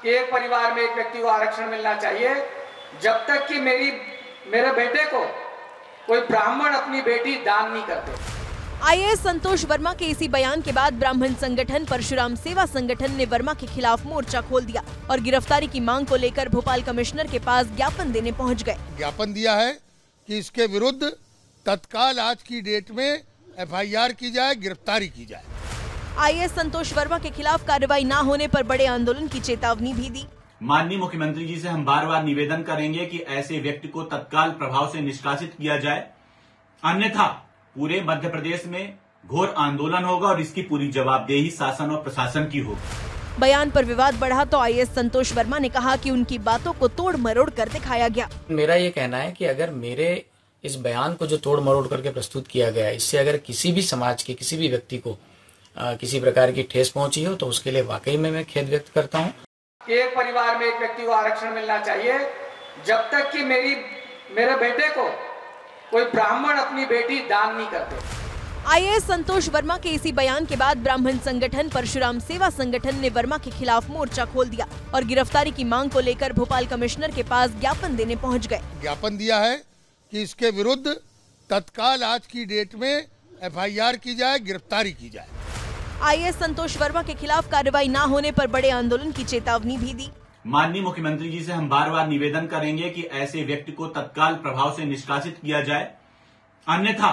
कि एक परिवार में एक व्यक्ति को आरक्षण मिलना चाहिए जब तक कि मेरे बेटे को कोई ब्राह्मण अपनी बेटी दान नहीं करते। आईएएस संतोष वर्मा के इसी बयान के बाद ब्राह्मण संगठन परशुराम सेवा संगठन ने वर्मा के खिलाफ मोर्चा खोल दिया और गिरफ्तारी की मांग को लेकर भोपाल कमिश्नर के पास ज्ञापन देने पहुंच गए। ज्ञापन दिया है कि इसके विरुद्ध तत्काल आज की डेट में एफआईआर की जाए, गिरफ्तारी की जाए। आईएएस संतोष वर्मा के खिलाफ कार्रवाई न होने पर बड़े आंदोलन की चेतावनी भी दी। माननीय मुख्यमंत्री जी से हम बार बार निवेदन करेंगे कि ऐसे व्यक्ति को तत्काल प्रभाव से निष्कासित किया जाए, अन्यथा पूरे मध्य प्रदेश में घोर आंदोलन होगा और इसकी पूरी जवाबदेही शासन और प्रशासन की होगी। बयान पर विवाद बढ़ा तो आईएएस संतोष वर्मा ने कहा कि उनकी बातों को तोड़ मरोड़ कर दिखाया गया। मेरा ये कहना है कि अगर मेरे इस बयान को जो तोड़ मरोड़ करके प्रस्तुत किया गया है, इससे अगर किसी भी समाज के किसी भी व्यक्ति को किसी प्रकार की ठेस पहुंची हो तो उसके लिए वाकई में मैं खेद व्यक्त करता हूं। एक परिवार में एक व्यक्ति को आरक्षण मिलना चाहिए जब तक कि मेरे बेटे को कोई ब्राह्मण अपनी बेटी दान नहीं करते। आईएएस संतोष वर्मा के इसी बयान के बाद ब्राह्मण संगठन परशुराम सेवा संगठन ने वर्मा के खिलाफ मोर्चा खोल दिया और गिरफ्तारी की मांग को लेकर भोपाल कमिश्नर के पास ज्ञापन देने पहुंच गए। ज्ञापन दिया है कि इसके विरुद्ध तत्काल आज की डेट में एफआईआर की जाए, गिरफ्तारी की जाए। आईएएस संतोष वर्मा के खिलाफ कार्रवाई न होने पर बड़े आंदोलन की चेतावनी भी दी। माननीय मुख्यमंत्री जी से हम बार बार निवेदन करेंगे कि ऐसे व्यक्ति को तत्काल प्रभाव से निष्कासित किया जाए, अन्यथा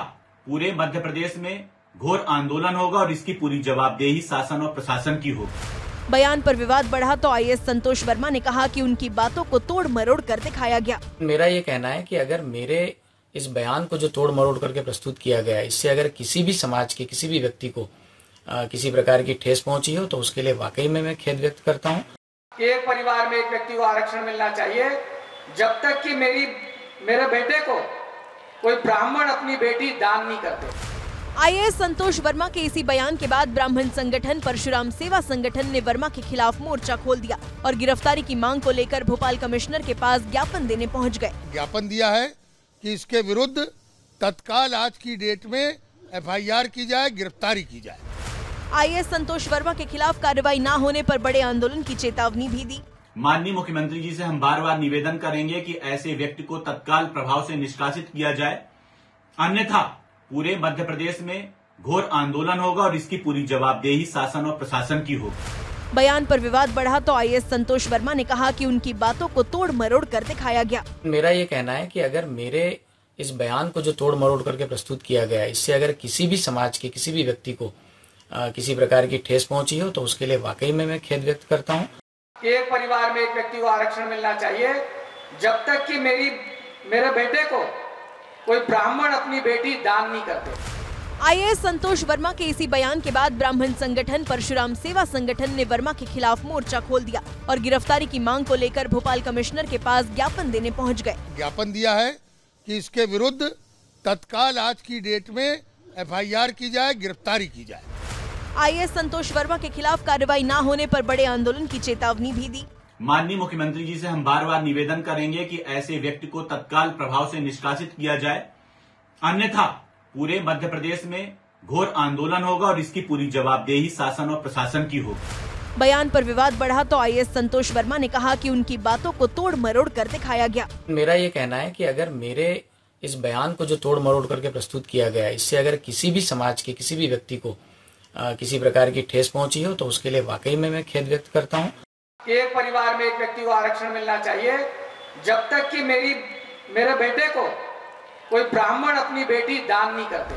पूरे मध्य प्रदेश में घोर आंदोलन होगा और इसकी पूरी जवाबदेही शासन और प्रशासन की होगी। बयान पर विवाद बढ़ा तो आईएएस संतोष वर्मा ने कहा कि उनकी बातों को तोड़ मरोड़ कर दिखाया गया। मेरा ये कहना है कि अगर मेरे इस बयान को जो तोड़ मरोड़ करके प्रस्तुत किया गया है, इससे अगर किसी भी समाज के किसी भी व्यक्ति को किसी प्रकार की ठेस पहुंची हो तो उसके लिए वाकई में मैं खेद व्यक्त करता हूं। एक परिवार में एक व्यक्ति को आरक्षण मिलना चाहिए जब तक कि मेरे बेटे को कोई ब्राह्मण अपनी बेटी दान नहीं करते। आईएएस संतोष वर्मा के इसी बयान के बाद ब्राह्मण संगठन परशुराम सेवा संगठन ने वर्मा के खिलाफ मोर्चा खोल दिया और गिरफ्तारी की मांग को लेकर भोपाल कमिश्नर के पास ज्ञापन देने पहुंच गए। ज्ञापन दिया है कि इसके विरुद्ध तत्काल आज की डेट में एफआईआर की जाए, गिरफ्तारी की जाए। आईएएस संतोष वर्मा के खिलाफ कार्रवाई न होने पर बड़े आंदोलन की चेतावनी भी दी। माननीय मुख्यमंत्री जी से हम बार बार निवेदन करेंगे कि ऐसे व्यक्ति को तत्काल प्रभाव से निष्कासित किया जाए, अन्यथा पूरे मध्य प्रदेश में घोर आंदोलन होगा और इसकी पूरी जवाबदेही शासन और प्रशासन की होगी। बयान पर विवाद बढ़ा तो आईएएस संतोष वर्मा ने कहा कि उनकी बातों को तोड़ मरोड़ कर दिखाया गया। मेरा ये कहना है कि अगर मेरे इस बयान को जो तोड़ मरोड़ करके प्रस्तुत किया गया है, इससे अगर किसी भी समाज के किसी भी व्यक्ति को किसी प्रकार की ठेस पहुंची हो तो उसके लिए वाकई में मैं खेद व्यक्त करता हूं। एक परिवार में एक व्यक्ति को आरक्षण मिलना चाहिए जब तक कि मेरे बेटे को कोई ब्राह्मण अपनी बेटी दान नहीं करते। आईएएस संतोष वर्मा के इसी बयान के बाद ब्राह्मण संगठन परशुराम सेवा संगठन ने वर्मा के खिलाफ मोर्चा खोल दिया और गिरफ्तारी की मांग को लेकर भोपाल कमिश्नर के पास ज्ञापन देने पहुंच गए। ज्ञापन दिया है कि इसके विरुद्ध तत्काल आज की डेट में एफआईआर की जाए, गिरफ्तारी की जाए। आईएएस संतोष वर्मा के खिलाफ कार्रवाई न होने पर बड़े आंदोलन की चेतावनी भी दी। माननीय मुख्यमंत्री जी से हम बार बार निवेदन करेंगे कि ऐसे व्यक्ति को तत्काल प्रभाव से निष्कासित किया जाए, अन्यथा पूरे मध्य प्रदेश में घोर आंदोलन होगा और इसकी पूरी जवाबदेही शासन और प्रशासन की होगी। बयान पर विवाद बढ़ा तो आईएएस संतोष वर्मा ने कहा कि उनकी बातों को तोड़ मरोड़ कर दिखाया गया। मेरा ये कहना है कि अगर मेरे इस बयान को जो तोड़ मरोड़ करके प्रस्तुत किया गया है, इससे अगर किसी भी समाज के किसी भी व्यक्ति को किसी प्रकार की ठेस पहुंची हो तो उसके लिए वाकई में मैं खेद व्यक्त करता हूं। एक परिवार में एक व्यक्ति को आरक्षण मिलना चाहिए जब तक कि मेरे बेटे को कोई ब्राह्मण अपनी बेटी दान नहीं करते।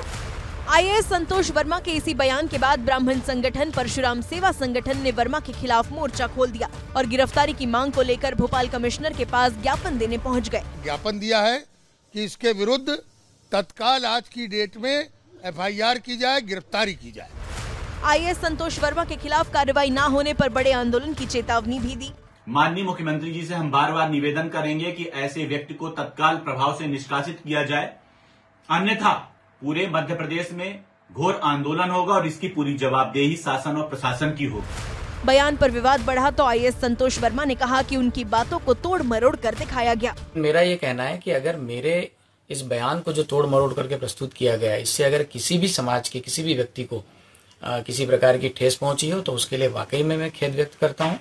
आईएएस संतोष वर्मा के इसी बयान के बाद ब्राह्मण संगठन परशुराम सेवा संगठन ने वर्मा के खिलाफ मोर्चा खोल दिया और गिरफ्तारी की मांग को लेकर भोपाल कमिश्नर के पास ज्ञापन देने पहुंच गए। ज्ञापन दिया है कि इसके विरुद्ध तत्काल आज की डेट में एफआईआर की जाए, गिरफ्तारी की जाए। आईएएस संतोष वर्मा के खिलाफ कार्रवाई न होने पर बड़े आंदोलन की चेतावनी भी दी। माननीय मुख्यमंत्री जी से हम बार बार निवेदन करेंगे कि ऐसे व्यक्ति को तत्काल प्रभाव से निष्कासित किया जाए, अन्यथा पूरे मध्य प्रदेश में घोर आंदोलन होगा और इसकी पूरी जवाबदेही शासन और प्रशासन की होगी। बयान पर विवाद बढ़ा तो आईएएस संतोष वर्मा ने कहा कि उनकी बातों को तोड़ मरोड़ कर दिखाया गया। मेरा ये कहना है कि अगर मेरे इस बयान को जो तोड़ मरोड़ करके प्रस्तुत किया गया है, इससे अगर किसी भी समाज के किसी भी व्यक्ति को किसी प्रकार की ठेस पहुंची हो तो उसके लिए वाकई में मैं खेद व्यक्त करता हूं।